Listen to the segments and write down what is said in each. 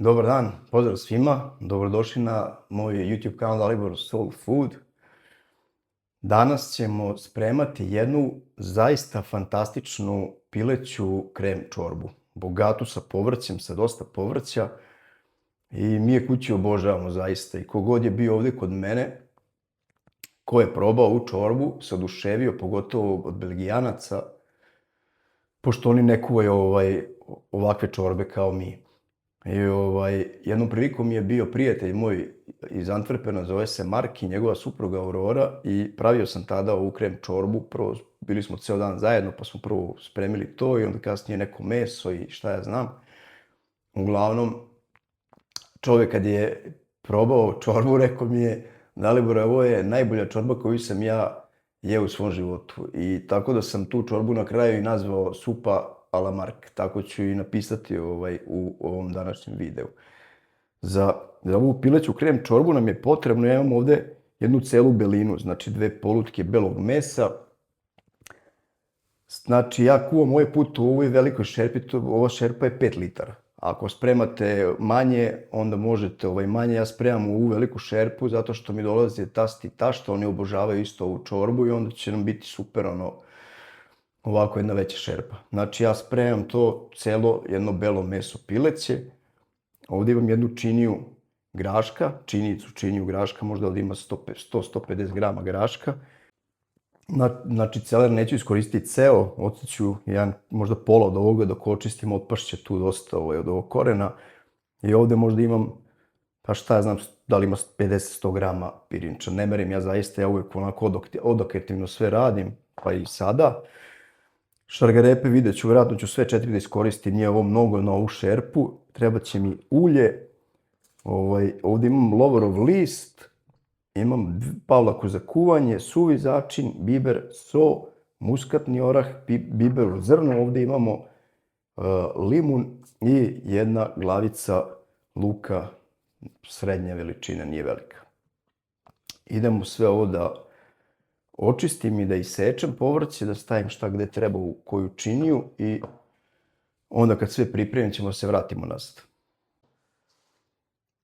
Dobar dan, pozdrav svima, dobrodošli na moj YouTube kanal Dalibor Soul Food. Danas ćemo spremati jednu zaista fantastičnu pileću krem čorbu, bogatu sa povrćem, sa dosta povrća i mi je kući obožavamo zaista i kogod je bio ovdje kod mene, ko je probao ovu čorbu, se oduševio, pogotovo od Belgijanaca, pošto oni ne kuvaju ovakve čorbe kao mi. I jednom prilikom je bio prijatelj moj iz Antwerpena, zove se Mark i njegova supruga Aurora i pravio sam tada ovu krem čorbu. Prvo bili smo ceo dan zajedno pa smo prvo spremili to i onda kasnije neko meso i šta ja znam. Uglavnom, čovjek kad je probao čorbu rekao mi je: Dalibore, ovo je najbolja čorba koju sam ja jeo u svom životu. I tako da sam tu čorbu na kraju i nazvao supa a la Mark. Tako ću i napisati u ovom današnjem videu. Za ovu pileću krem čorbu nam je potrebno, ja imam ovdje jednu celu belinu, znači 2 polutke belog mesa. Znači ja kuvam ovaj put u ovoj velikoj šerpi, ova šerpa je 5 litara. Ako spremate manje, onda možete manje. Ja spremam u ovu veliku šerpu zato što mi dolaze tasti i tašta, oni obožavaju isto ovu čorbu i onda će nam biti super ovako jedna veća šerpa. Znači ja spremam to celo jedno belo meso pileće. Ovdje imam jednu činiju graška, činiju graška, možda ovdje ima 100-150 grama graška. Znači celer neću iskoristiti ceo, ostaću jedan možda pola od ovoga dok očistim, otpašće tu dosta od ovog korena. I ovdje možda imam, pa šta ja znam, da li ima 50-100 grama pirinča. Ne merim ja zaista, ja uvijek onako odokativno sve radim, pa i sada. Šargarepe vidjet ću, vjerojatno ću sve 4 da iskoristim, nije ovo mnogo na ovu šerpu. Treba će mi ulje, ovdje imam lovorov list, imam pavlaku za kuvanje, suvi začin, biber, so, muskatni orah, biberovo zrno, ovdje imamo limun i jedna glavica luka srednje veličine, nije velika. Idemo sve ovo da očistim i da isečem povrće, da stavim šta gde treba u koju činiju i onda kad sve pripremim ćemo se vratimo nazad.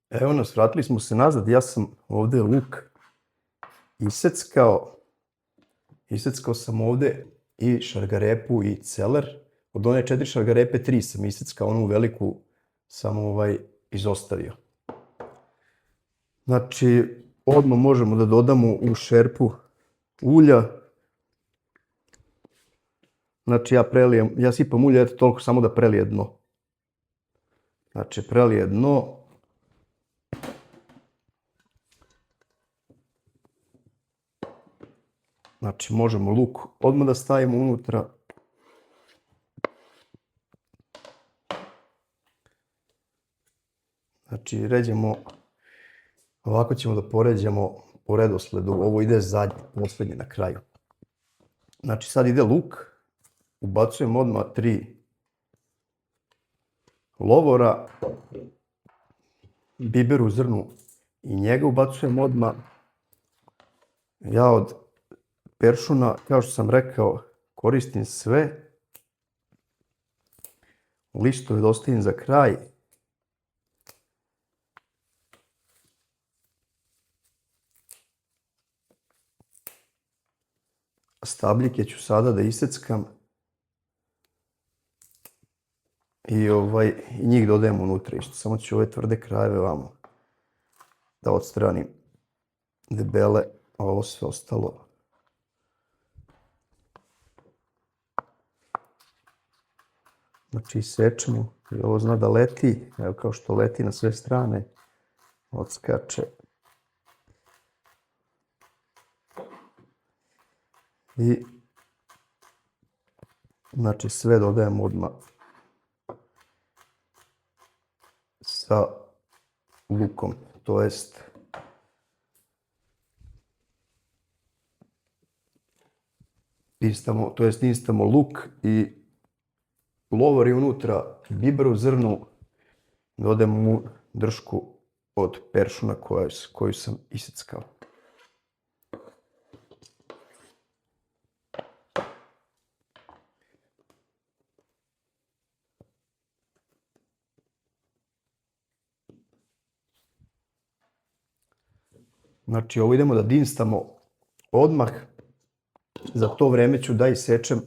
Evo nas, vratili smo se nazad, ja sam ovdje luk iseckao. Iseckao sam ovdje i šargarepu i celer. Od one 4 šargarepe 3 sam iseckao, onu veliku sam izostavio. Znači, odmah možemo da dodamo u šerpu ulja. Znači ja sipam ulje, eto toliko samo da prelije dno. Znači prelije dno. Znači možemo luk odmah da stavimo unutra. Znači ređemo, ovako ćemo da poređamo po redosledu, ovo ide zadnje, posljednje na kraju. Znači sad ide luk, ubacujem odmah 3 lovora, biber u zrnu i njega ubacujem odmah. Ja od peršuna, kao što sam rekao, koristim sve. Listove da ostavim za kraj. Stabljike ću sada da iseckam i njih dodajem unutra isto. Samo ću ove tvrde krajeve vamo da odstranim debele, a ovo sve ostalo. Znači isečemo i ovo zna da leti, evo kao što leti na sve strane, odskače. I znači sve dodajem odmah sa lukom, to jest instamo luk i lovor je unutra, biber u zrnu, dodajemo mu dršku od peršuna koju sam iseckao. Znači ovo idemo da dinstamo odmah. Za to vreme ću da isečem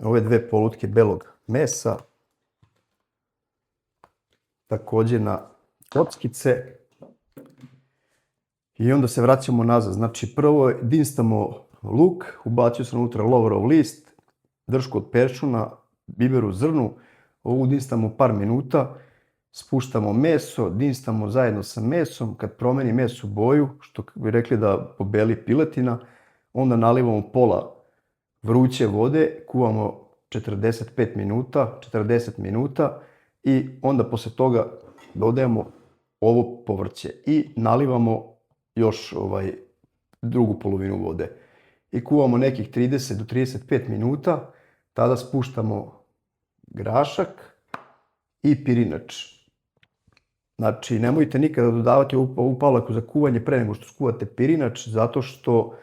ove 2 polutke belog mesa. Također na kockice. I onda se vraćamo nazad. Znači prvo dinstamo luk, ubacio sam unutra lovorov list, dršku od peršuna, biberu zrnu, ovu dinstamo par minuta, spuštamo meso, dinstamo zajedno sa mesom, kad promeni meso boju, što bi rekli da pobeli piletina, onda nalivamo pola vruće vode, kuvamo 45 minuta, 40 minuta i onda posle toga dodajemo ovo povrće i nalivamo još drugu polovinu vode. I kuvamo nekih 30 do 35 minuta, tada spuštamo grašak i pirinač. Znači, nemojte nikada dodavati ovu pavlaku za kuvanje pre nego što skuvate pirinač, zato što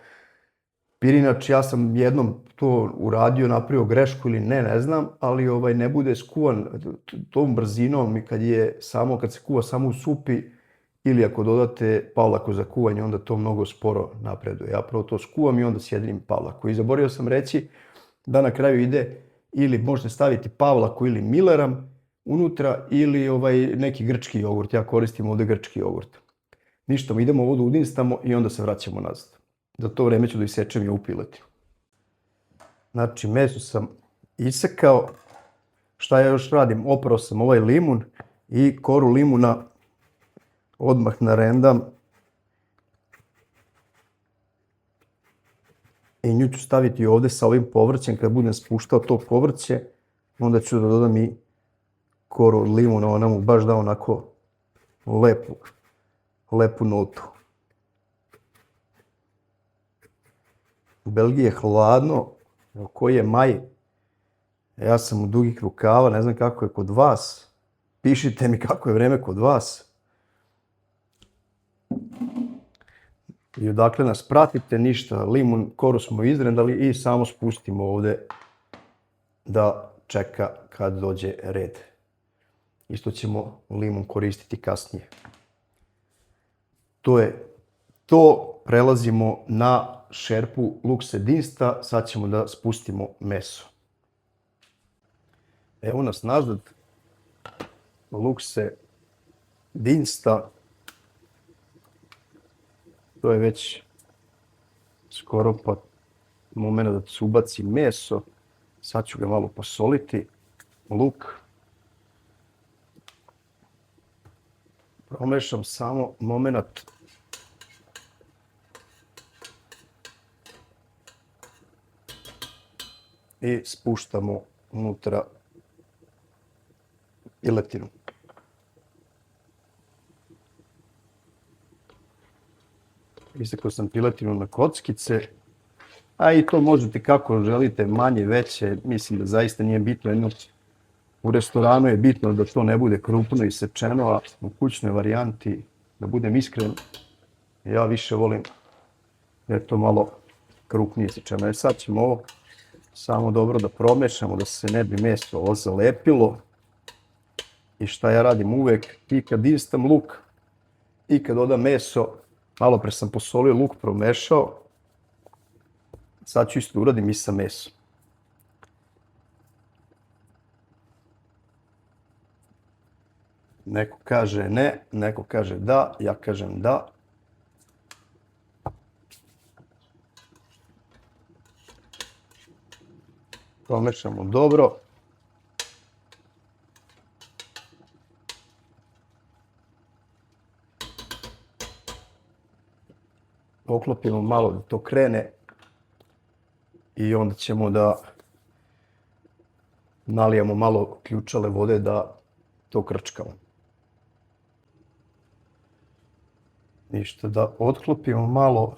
pirinač, ja sam jednom to uradio, napravio grešku ili ne znam, ali ne bude skuvan tom brzinom i kad se kuva samo u supi ili ako dodate pavlaku za kuvanje, onda to mnogo sporo napreduje. Ja prvo to skuvam i onda sjedrim pavlaku. I zaboravio sam reći da na kraju ide ili možete staviti pavlaku ili mileram unutra ili neki grčki jogurt. Ja koristim ovdje grčki jogurt. Ništa, idemo ovo da udinstamo i onda se vraćamo nazad. Za to vreme ću da isečem i ovu piletinu. Znači, meso sam isekao. Šta ja još radim? Oprao sam ovaj limun i koru limuna odmah narendam. I nju ću staviti ovdje sa ovim povrćem. Kad budem spuštao to povrće, onda ću da dodam i koru limuna. Ona mu baš da onako lepu notu. U Belgiji je hladno, koji je maj. Ja sam u dugih rukava, ne znam kako je kod vas. Pišite mi kako je vreme kod vas. I odakle nas pratite, ništa, limun, koru smo izrendali i samo spustimo ovdje da čeka kad dođe red. Isto ćemo limun koristiti kasnije. To je to. Prelazimo na šerpu, luk se dinsta, sad ćemo da spustimo meso. Evo nas nazad, luk se dinsta. To je već skoro pa moment da se ubaci meso. Sad ću ga malo posoliti. Luk. Promešam samo moment. I spuštamo unutra piletinu. Isekao sam piletinu na kockice, a i to možete kako želite, manje, veće, mislim da zaista nije bitno. U restoranu je bitno da to ne bude krupno isečeno, a u kućnoj varijanti, da budem iskren, ja više volim da je to malo krupnije isečeno. Sad ćemo ovo samo dobro da promešamo, da se ne bi meso zalepilo. I šta ja radim uvek, i kad dinstam luk, i kad dodam meso, malo pre sam posolio luk, promešao. Sad ću isto uradim i sa mesom. Neko kaže ne, neko kaže da, ja kažem da. Promešamo dobro. Poklopimo malo da to krene i onda ćemo da nalijemo malo ključale vode da to krčkamo. Ništa, da otklopimo malo,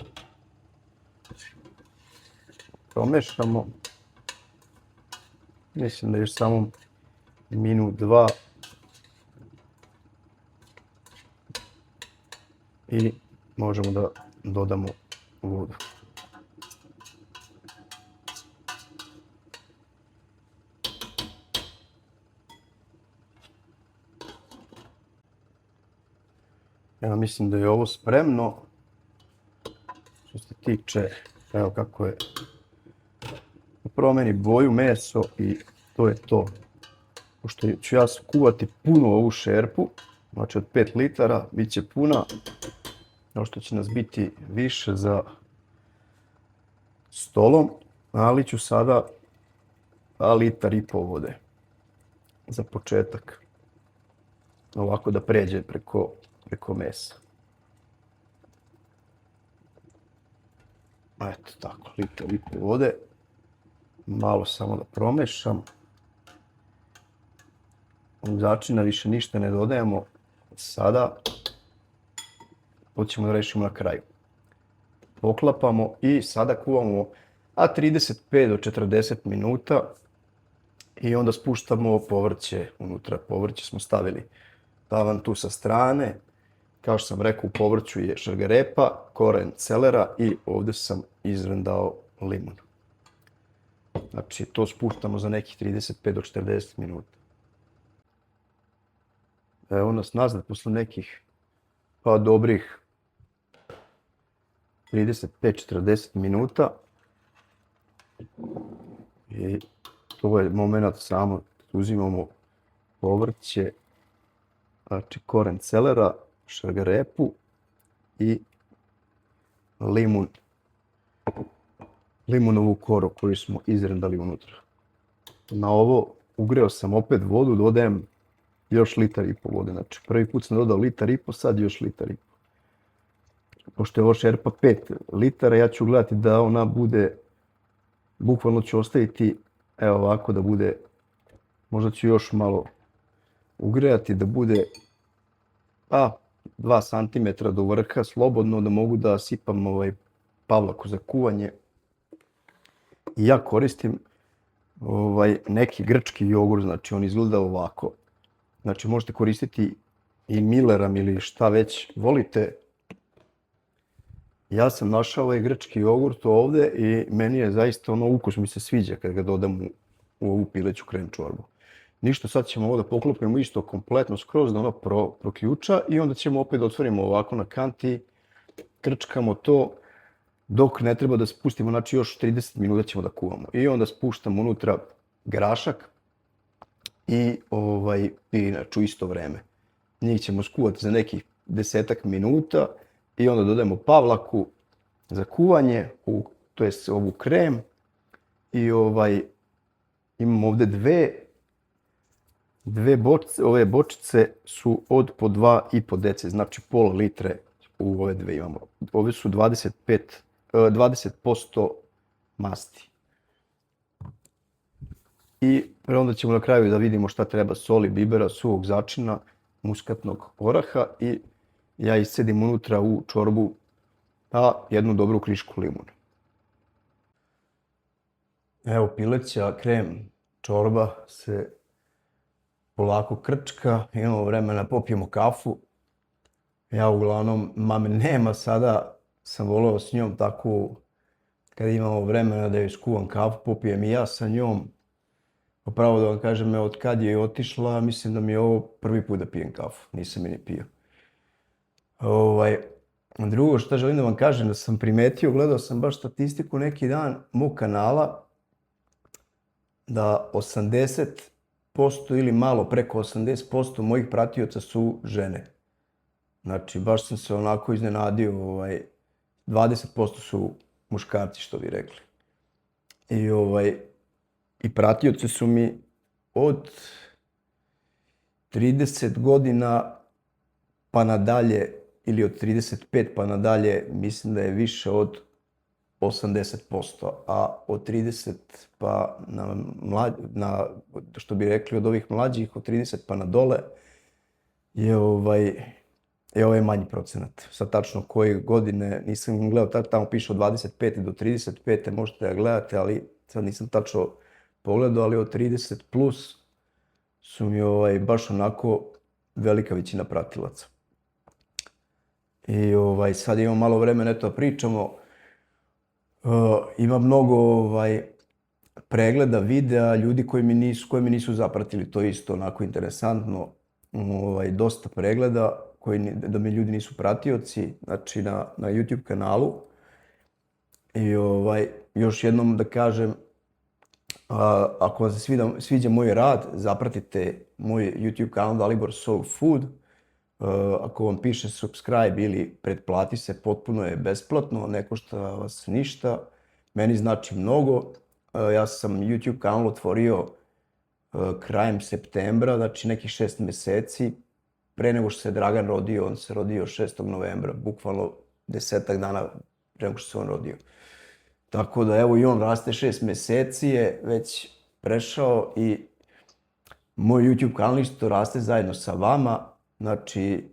promešamo. Mislim da još samo minut, dva. I možemo da dodamo vodu. Ja mislim da je ovo spremno. tiče, evo kako je, promeni boju meso i to je to. Pošto ću ja skuvati puno ovu šerpu, znači od 5 litara, bit će puna, kao što će nas biti više za stolom, ali ću sada 2,5 litara vode za početak. Ovako da pređe preko mesa. Eto tako, 1,5 litara vode. Malo samo da promešam. Začina više ništa ne dodajemo. Sada to ćemo da rešimo na kraju. Poklapamo i sada kuvamo 35 do 40 minuta i onda spuštamo povrće unutra. Povrće smo stavili tavan tu sa strane. Kao što sam rekao, u povrću je šargarepa, koren celera i ovdje sam izrendao limun. Znači to spuštamo za nekih 35 do 40 minuta. Evo nas nazad posle nekih pa dobrih 35-40 minuta. I to je moment samo uzimamo povrće, znači koren celera, šargarepu i limun. Limunovu koru koju smo izrendali unutra. Na ovo ugreo sam opet vodu, dodajem još 1,5 litara vode. Znači prvi put sam dodao 1,5 litara, sad još 1,5 litara. Pošto je ovo šerpa 5 litara, ja ću gledati da ona bude, bukvalno ću ostaviti, evo ovako da bude, možda ću još malo ugrejati da bude 2 cm do vrha, slobodno da mogu da sipam pavlaku za kuvanje. I ja koristim neki grčki jogurt, znači on izgleda ovako. Znači možete koristiti i Milleram ili šta već volite. Ja sam našao ovaj grčki jogurt ovde i meni je zaista ukus mi se sviđa kad ga dodam u ovu pileću krem čorbu. Ništa, sad ćemo ovo da poklopimo isto kompletno skroz da ono proključa i onda ćemo opet da otvorimo ovako na kanti, krčkamo to dok ne treba da spustimo, znači još 30 minuta ćemo da kuvamo. I onda spuštamo unutra grašak i pirinač u isto vreme. Njih ćemo skuvati za nekih 10 minuta i onda dodajemo pavlaku za kuvanje, to jest ovu krem i imamo ovde dve bočice, ove bočice su od po 2,5 dece, znači pola litre u ove dve imamo. Ove su 20% masti. I onda ćemo na kraju da vidimo šta treba: soli, bibera, suvog začina, muskatnog oraha i ja iscedim unutra u čorbu jednu dobru krišku limuna. Evo, pileća krem čorba se polako krčka, imamo vremena, popijemo kafu. Ja uglavnom, mame nema sada, sam voleo s njom tako, kad imamo vremena da joj skuvam kafu, popijem i ja sa njom. Pravo da vam kažem, od kad je otišla, mislim da mi je ovo prvi put da pijem kafu, nisam je ni pio. Drugo što želim da vam kažem, da sam primetio, gledao sam baš statistiku neki dan mog kanala, da 80% ili malo preko 80% mojih pratioca su žene. Znači, baš sam se onako iznenadio, 20% su muškarci, što bi rekli. I pratioci su mi od 30 godina pa nadalje, ili od 35 pa nadalje, mislim da je više od 80%, a od 30 pa što bi rekli od ovih mlađih, od 30 pa na dole, je ovaj manji procenat. Sad tačno koje godine, nisam gledao, tamo piše od 25 do 35, možete da gledate, ali sad nisam tačno pogledao, ali od 30 plus su mi baš onako velika većina pratilaca. I sad imamo malo vremena, eto, pričamo. Ima mnogo pregleda, videa, ljudi koji me nisu zapratili, to je isto onako interesantno. Dosta pregleda, da mi ljudi nisu pratioci, znači na YouTube kanalu. I još jednom da kažem, ako vam se sviđa moj rad, zapratite moj YouTube kanal Dalibor Soul Food. Ako vam piše subscribe ili pretplati se, potpuno je besplatno, ne košta vas ništa. Meni znači mnogo. Ja sam YouTube kanal otvorio krajem septembra, znači nekih 6 mjeseci. Pre nego što se Dragan rodio, on se rodio 6. novembra, bukvalno 10 dana pre nego što se on rodio. Tako da evo i on raste 6 mjeseci je već prešao i moj YouTube kanal isto raste zajedno sa vama. Znači,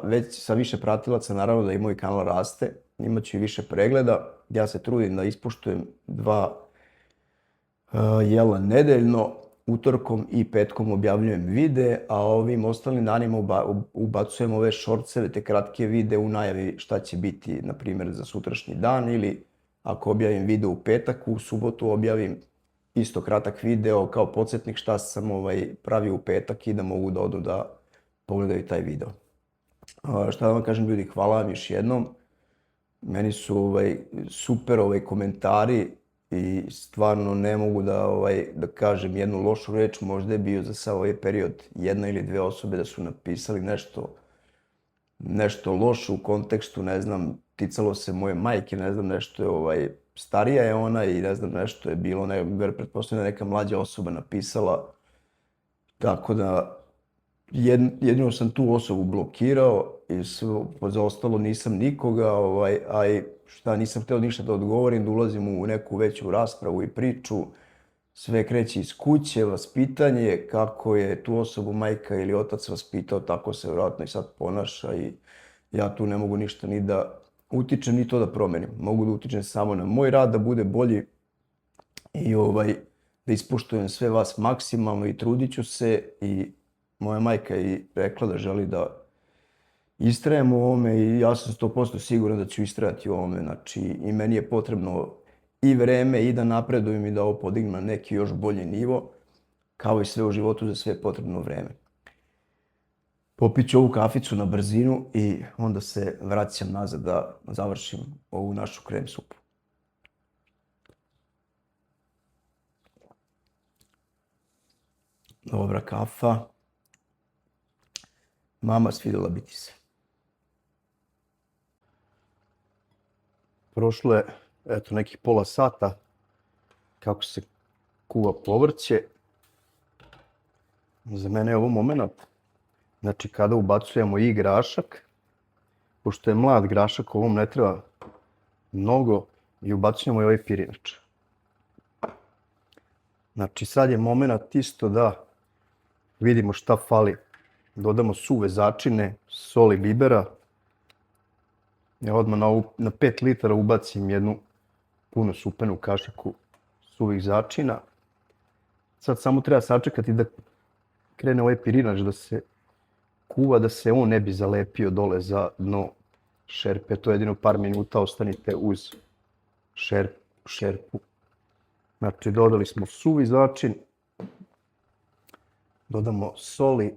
već sa više pratilaca naravno da i moj kanal raste. Imaću i više pregleda. Ja se trudim da ispoštujem 2 jela nedeljno. Utorkom i petkom objavljujem videe, a ovim ostalim danima ubacujem ove shortseve, te kratke videe u najavi šta će biti, na primjer, za sutrašnji dan, ili ako objavim video u petak, u subotu objavim isto kratak video kao podsjetnik šta sam pravio u petak i da mogu da odu da pogledaju taj video. Šta da vam kažem ljudi, hvala vam još jednom. Meni su super komentari i stvarno ne mogu da kažem jednu lošu reč. Možda je bio za sav ovaj period 1 ili 2 osobe da su napisali nešto loše u kontekstu, ne znam, ticalo se moje majke, ne znam, nešto je starija je ona i ne znam, nešto je bilo, pretpostavljam da neka mlađa osoba napisala. Tako da jedino sam tu osobu blokirao i za ostalo nisam nikoga, a i šta, nisam htio ništa da odgovorim, da ulazim u neku veću raspravu i priču. Sve kreće iz kuće, vaspitanje, kako je tu osobu majka ili otac vaspitao, tako se vjerojatno i sad ponaša i ja tu ne mogu ništa ni da utičem, ni to da promenim. Mogu da utičem samo na moj rad, da bude bolji i da ispoštujem sve vas maksimalno i trudit ću se. I moja majka je rekla da želi da istrajem u ovome i ja sam 100% siguran da ću istrajati u ovome. Znači, i meni je potrebno i vreme i da napredujem i da ovo podignem na neki još bolji nivo. Kao i sve u životu, za sve je potrebno vreme. Popit ću ovu kaficu na brzinu i onda se vraćam nazad da završim ovu našu krem supu. Dobra kafa. Mama, svidjela bi ti se. Prošlo je, eto, nekih pola sata kako se kuva povrće. Za mene je ovo moment, znači kada ubacujemo i grašak, pošto je mlad grašak, ovom ne treba mnogo, i ubacujemo i ovaj pirinač. Znači sad je moment isto da vidimo šta fali. Dodamo suve začine, sol i bibera. Ja odmah na 5 litara ubacim jednu puno supenu kašiku suvih začina. Sad samo treba sačekati da krene ovaj pirinač da se kuva, da se on ne bi zalepio dole za dno šerpe. To je jedino par minuta, ostanite uz šerpu. Znači dodali smo suvi začin, dodamo soli,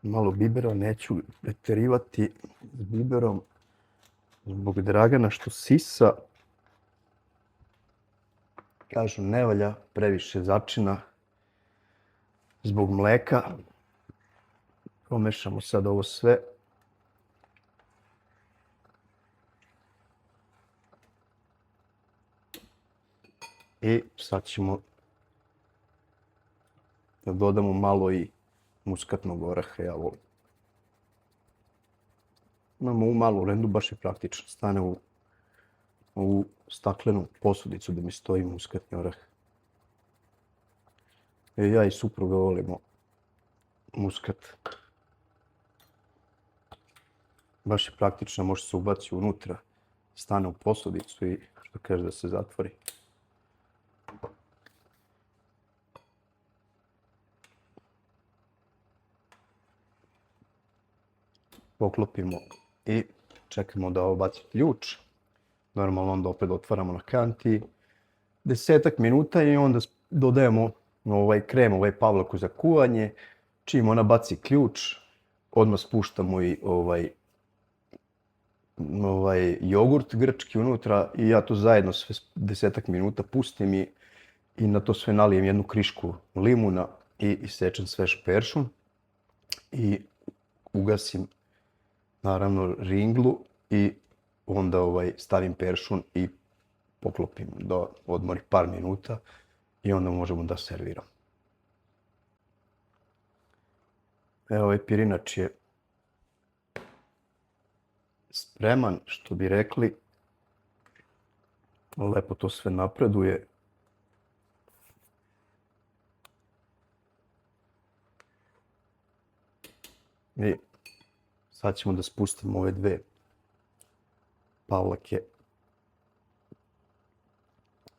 malo bibera, neću preterivati s biberom zbog Dragana što sisa. Kažu ne valja previše začina zbog mleka. Pomešamo sad ovo sve. I sad ćemo da dodamo malo i muskatnog oraha, ja volim. Imamo ovu malu rendu, baš je praktično. Stane u ovu staklenu posudicu da mi stoji muskatni orah. Ja i supruga volimo muskat. Baš je praktično, može se ubaci unutra, stane u posudicu i što kaže da se zatvori. Poklopimo i čekamo da obaci ključ. Normalno onda opet otvaramo na kanti 10 minuta i onda dodajemo krem, pavlaku za kuvanje. Čim ona baci ključ, odmah spuštamo i jogurt grčki unutra i ja to zajedno sve 10 minuta pustim i na to sve nalijem jednu krišku limuna i isečem svež peršun i ugasim naravno ringlu i onda stavim peršun i poklopim da odmori par minuta i onda možemo da serviramo. Evo, ovaj pirinač je spreman, što bi rekli. Lepo to sve napreduje. I sad ćemo da spustimo ove dve pavlake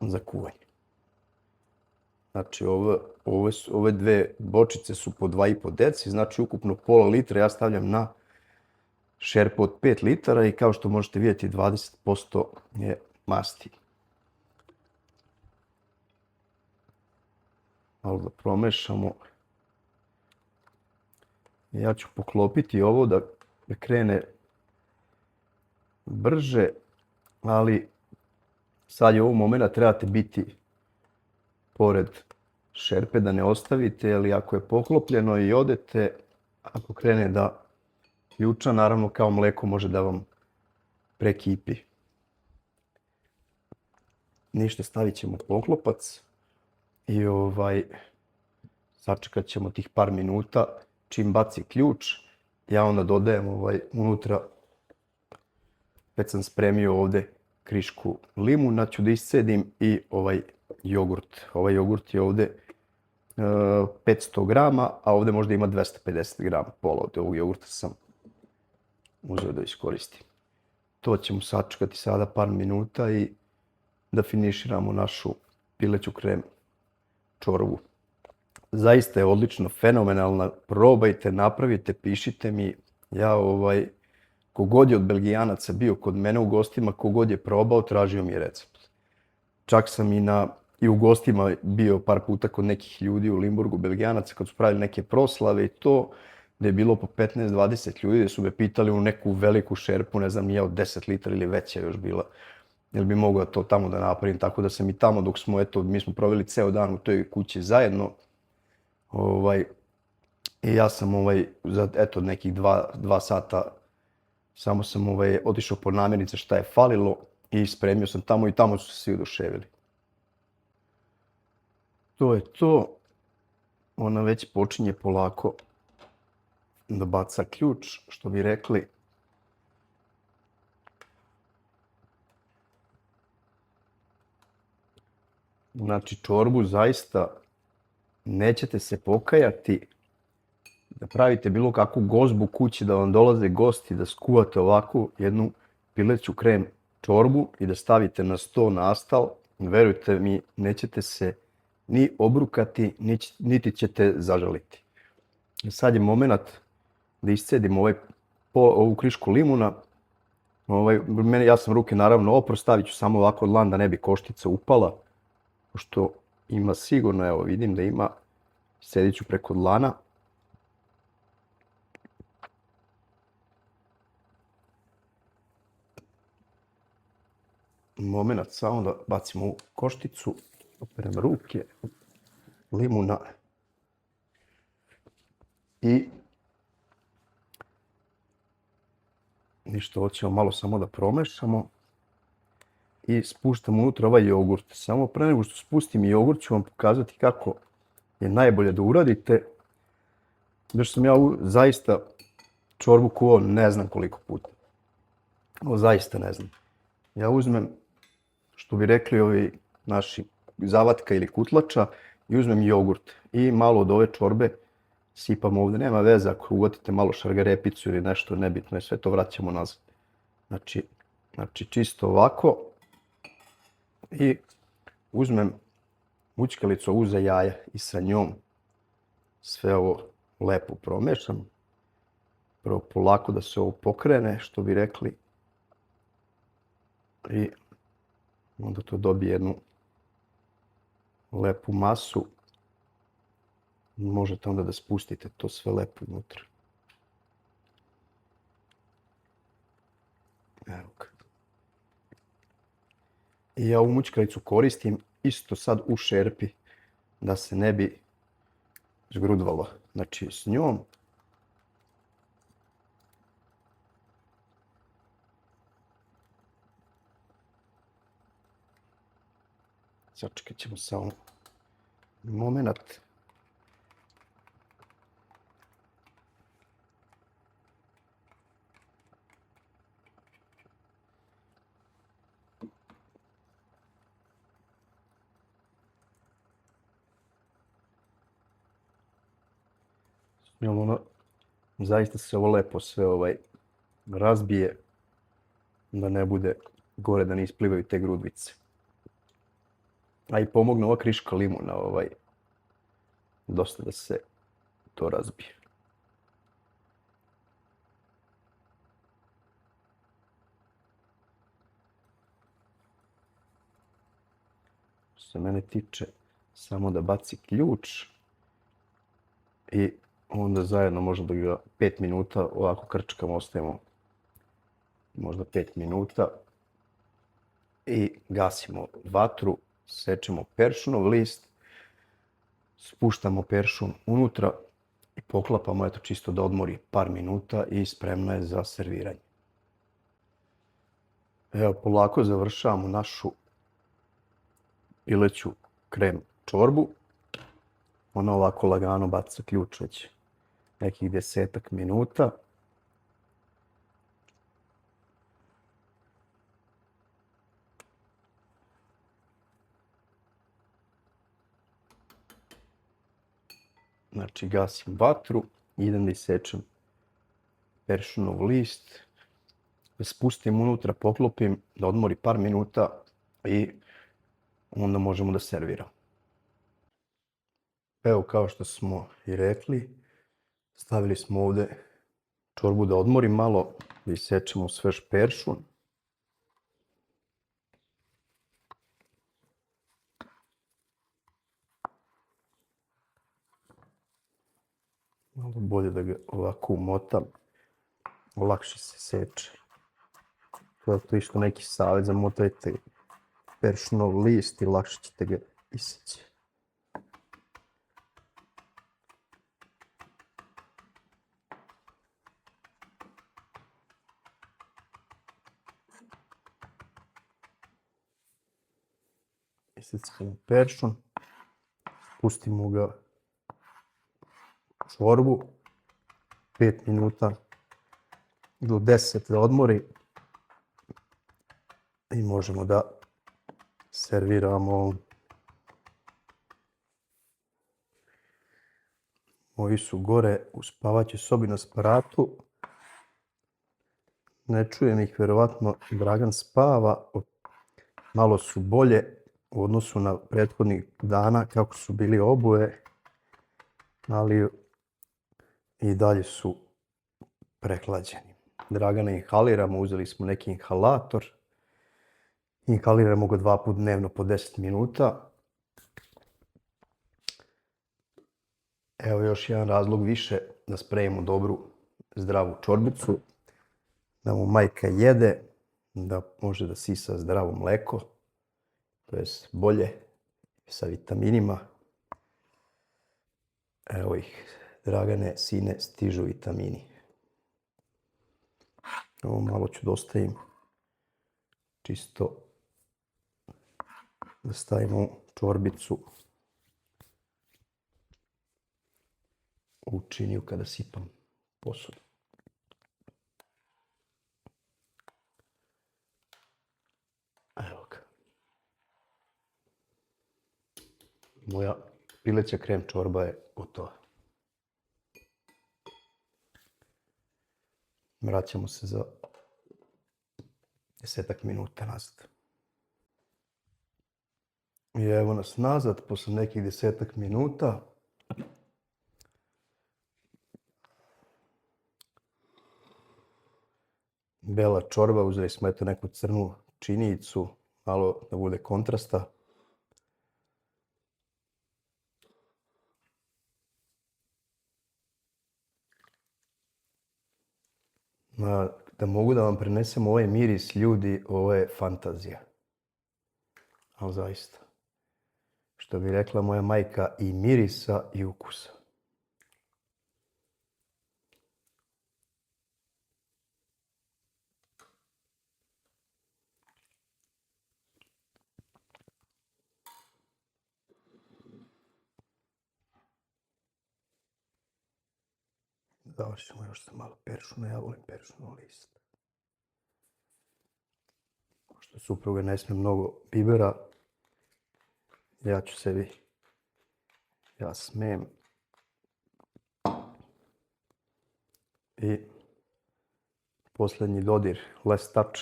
za kuvanje. Znači ove dve bočice su po 2,5 deci, znači ukupno pola litra ja stavljam na šerpu od 5 litara i kao što možete vidjeti 20% je masti. Malo da promešamo. Ja ću poklopiti ovo da krene brže, ali sad je ovo moment, trebate biti pored šerpe da ne ostavite, jer ako je poklopljeno i odete, ako krene da ključa, naravno kao mleko može da vam prekipi. Ništa, stavit ćemo poklopac i sačekat ćemo tih par minuta. Čim baci ključ, ja onda dodajem unutra, već sam spremio ovdje krišku limuna, ću da iscedim i jogurt. Ovaj jogurt je ovdje 500 grama, a ovdje možda ima 250 grama. Pola od ovog jogurta sam uzeo da iskoristim. To ćemo sačekati sada par minuta i da finiširamo našu pileću krem čorbu. Zaista je odlično, fenomenalna. Probajte, napravite, pišite mi. Ja kogod je od Belgijanaca bio kod mene u gostima, kogod je probao, tražio mi je recept. Čak sam i u gostima bio par puta kod nekih ljudi u Limburgu, Belgijanaca, kad su pravili neke proslave i to, gdje je bilo po 15-20 ljudi, gdje su me pitali u neku veliku šerpu, ne znam, nije od 10 litara ili veća još bila, jer bi mogao to tamo da napravim, tako da sam i tamo dok smo, mi smo proveli ceo dan u toj kući zajedno, i ja sam za nekih 2 sata samo sam otišao po namirnice šta je falilo i spremio sam tamo i tamo su se svi oduševili. To je to. Ona već počinje polako da baca ključ, što bi rekli. Znači, čorbu zaista nećete se pokajati da pravite bilo kakvu gozbu kući, da vam dolaze gosti, da skuvate ovakvu jednu pileću krem čorbu i da stavite na sto nastal. Verujte mi, nećete se ni obrukati, niti ćete zažaliti. Sad je moment da iscedim ovu krišku limuna. Ja sam ruke naravno opro, stavit ću samo ovako od dlan da ne bi koštica upala. Pošto ima sigurno, evo vidim da ima, sedit ću preko dlana. Moment samo da bacimo ovu košticu, operem ruke, limuna i ništa, ovo ćemo malo samo da promešamo i spuštamo unutra ovaj jogurt. Samo pre nego što spustim jogurt ću vam pokazati kako je najbolje da uradite. Jer sam ja zaista čorbu kuvao ne znam koliko puta. Ovo zaista ne znam. Ja uzmem, što bi rekli ovi naši zavatka ili kutlača, i uzmem jogurt i malo od ove čorbe sipam ovdje. Nema veze ako uvatite malo šargarepicu ili nešto, nebitno je, sve to vraćamo nazad. Znači čisto ovako. I uzmem mućkalicu ovu za jaja i sa njom sve ovo lepo promešam. Prvo polako da se ovo pokrene, što bi rekli. I onda to dobije jednu lepu masu. Možete onda da spustite to sve lepo unutra. Evo ga. I ja ovu mućkalicu koristim isto sad u šerpi da se ne bi žgrudvalo. Znači s njom sačekat ćemo samo moment. S njom ono, zaista se ovo lepo sve razbije, da ne bude gore, da ne isplivaju te grudvice. A i pomogne ova kriška limuna dosta da se to razbije. Što se mene tiče, samo da baci ključ i onda zajedno možda da ga 5 minuta ovako krčkamo, ostavimo možda 5 minuta i gasimo vatru, sečemo peršunov list, spuštamo peršun unutra i poklapamo, eto, čisto da odmori par minuta i spremna je za serviranje. Evo, polako završavamo našu pileću krem čorbu. Ona ovako lagano baca ključ već nekih 10 minuta. Znači, gasim vatru, idem da isečem peršunov list, da spustim unutra, poklopim, da odmori par minuta i onda možemo da serviramo. Evo, kao što smo i rekli, stavili smo ovde čorbu da odmori malo, da isečemo svež peršun. Malo bolje da ga ovako umotam, lakše se seče. To je isto neki savjet, zamotajte peršunov list i lakše ćete ga iseći. Isecimo peršun, pustimo ga u čorbu, 5 minuta do 10 da odmori i možemo da serviramo. Ovi su gore u spavaćoj sobi na spratu. Ne čujem ih, verovatno Dragan spava. Malo su bolje u odnosu na prethodnih dana kako su bili oboje, ali i dalje su prehlađeni. Dragana inhaliramo, uzeli smo neki inhalator. Inhaliramo ga 2 puta dnevno po 10 minuta. Evo još jedan razlog više da spremimo dobru, zdravu čorbicu, da mu majka jede, da može da sisa zdravo mleko, to je bolje, sa vitaminima. Evo ih, Dragane, sine, stižu vitamini. Ovo malo ću da ostavim, čisto da stavimo čorbicu u činiju kada sipam posudu. Evo ga. Moja pileća krem čorba je gotova. Vraćamo se za 10 minuta nazad. I evo nas nazad, posle nekih 10 minuta. Bela čorba, uzeli smo eto neku crnu činijicu, malo da bude kontrasta. Da mogu da vam prenesem ovaj miris, ljudi, ovo je fantazija. Ali zaista. Što bi rekla moja majka, i mirisa i ukusa. Završimo još sa malo peršuna, ja volim peršunu list. Pošto supruga ne smije mnogo bibera, ja ću sebi, ja smem. I posljednji dodir, last touch,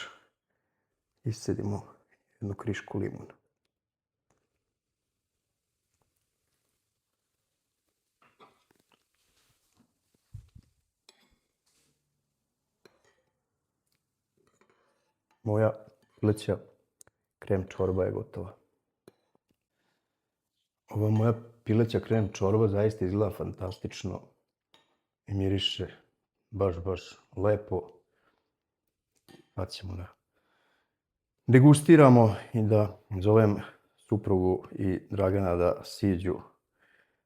iscedimo jednu krišku limuna. Moja pileća krem čorba je gotova. Ova moja pileća krem čorba zaista izgleda fantastično i miriše baš lepo. Pa ćemo da degustiramo i da zovem suprugu i Dragana da siđu.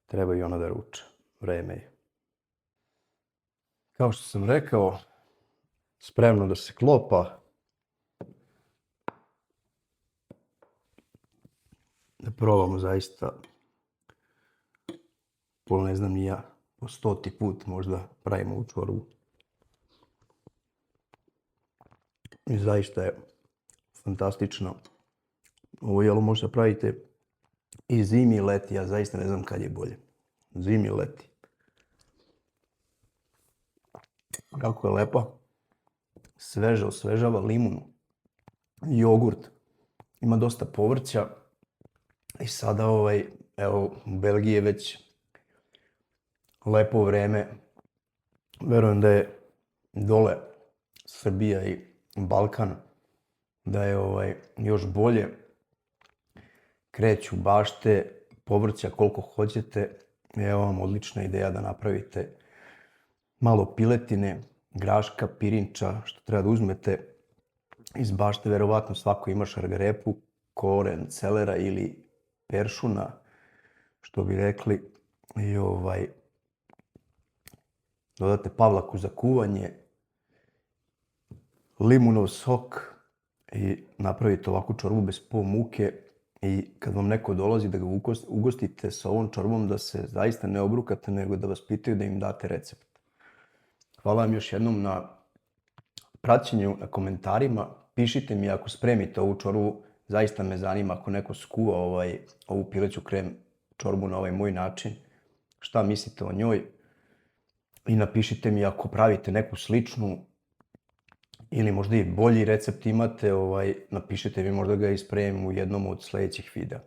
Treba i ona da ruča. Vreme je. Kao što sam rekao, spremno da se klopa. Da probamo zaista, ne znam ni ja, po 100. put možda pravimo ovu čorbu. I zaista je fantastično. Ovo jelo možda pravite i zimi i leti, ja zaista ne znam kad je bolje. Zimi i leti. Kako je lepa. Sveže, osvežava limun, jogurt. Ima dosta povrća. I sada evo, u Belgiji je već lepo vreme. Verujem da je dole Srbija i Balkan, da je još bolje. Kreću bašte, povrća koliko hoćete. Evo vam odlična ideja da napravite malo piletine, graška, pirinča, što treba da uzmete iz bašte. Verovatno svako ima šargarepu, koren celera ili peršuna, što bi rekli. I dodate pavlaku za kuvanje, limunov sok i napravite ovakvu čorbu bez po muke. I kad vam neko dolazi da ga ugostite sa ovom čorbom, da se zaista ne obrukate, nego da vas pitaju da im date recept. Hvala vam još jednom na praćenju, na komentarima. Pišite mi ako spremite ovu čorbu, zaista me zanima ako neko skuva ovu pileću krem čorbu na ovaj moj način. Šta mislite o njoj? I napišite mi ako pravite neku sličnu ili možda i bolji recept imate, napišite mi, možda ga ispremim u jednom od sljedećih videa.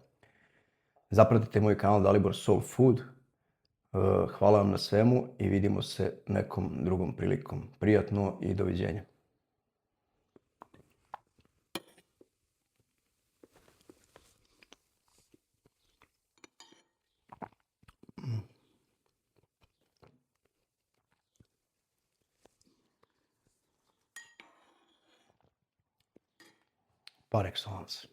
Zapratite moj kanal Dalibor Soul Food. Hvala vam na svemu i vidimo se nekom drugom prilikom. Prijatno i doviđenja. Par excellence.